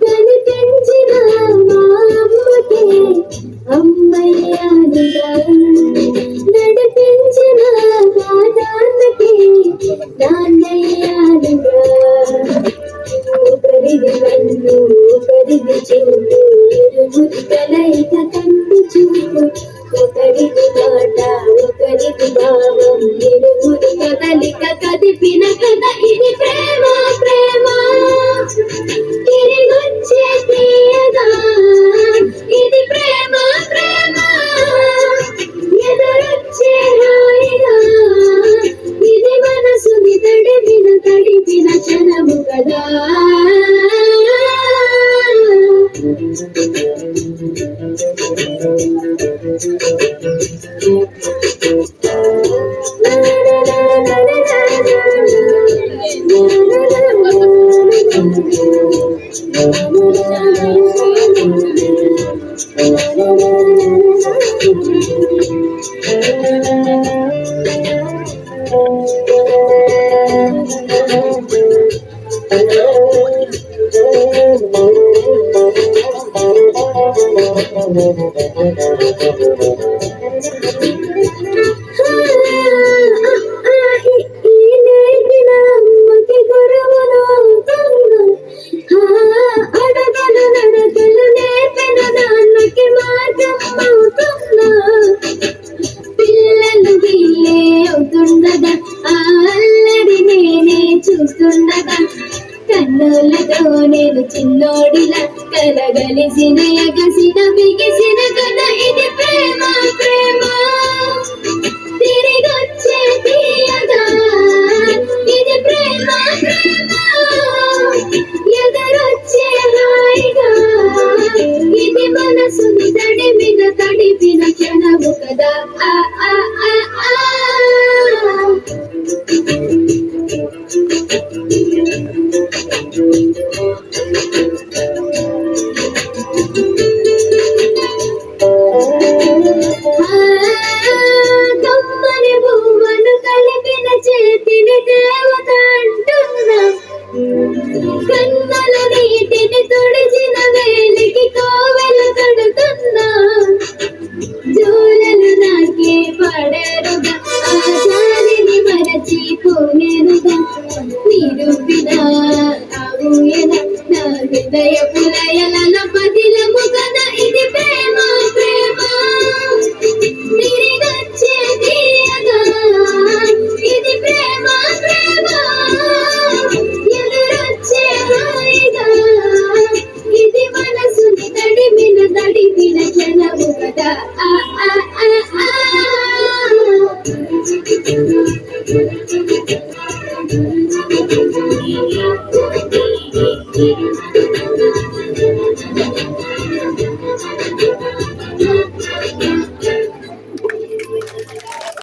కనిపించిన మా అమ్మకే అమ్మయ్యానుగా, నడిపించిన మా నాన్నకే నాన్నయ్యానుగా. ఒకరిది కన్ను ఒకరిది చూపు, ఇరువురి కలయిక కంటి చూపు. ఒకరిది మాట ఒకరిది భావం, ఇరువురి కదలిక కదిపిన కథ ఇది ప్రేమ. ప్రేమ తిరిగొచ్చే తీయగా, ఇది ప్రేమ. ప్రేమ ఎదురొచ్చే హాయిగా, ఇది మనసుని తడిపిన క్షణము కదా. పిల్లలు వీళ్ళే అవుతుండగా, అల్లరి నేనే చూస్తుండగా, కన్నులతో నేను చిన్నోడిలా కలగలిసిన ఎగసిన బిగిసిన కథ ఇది ప్రేమ. ప్రేమ తిరిగొచ్చే తీయగా, ఇది ప్రేమ. ప్రేమ ఎదురొచ్చే హాయిగా, ఇది మనసుని తడిపిన క్షణము కదా. కమ్మని పువ్వును కలిపిన చేతిని దేవత అంటున్నా, కన్నుల నీటిని తుడిచిన వేలికి కోవెలు కడుతున్నా. జోలలు నాకే పడరుగా, ఆచారిని మరచిపోనేనుగా, నిరూపిన ఆవుయన నా హృదయ పులయల పదిలము కదా ఇది ప్రేమ. ప్రేమ తిరిగొచ్చే తీయగా, ఇది ప్రేమ. ప్రేమ ఎదురొచ్చే హాయిగా, ఇది మనసుని తడిపిన క్షణము కదా.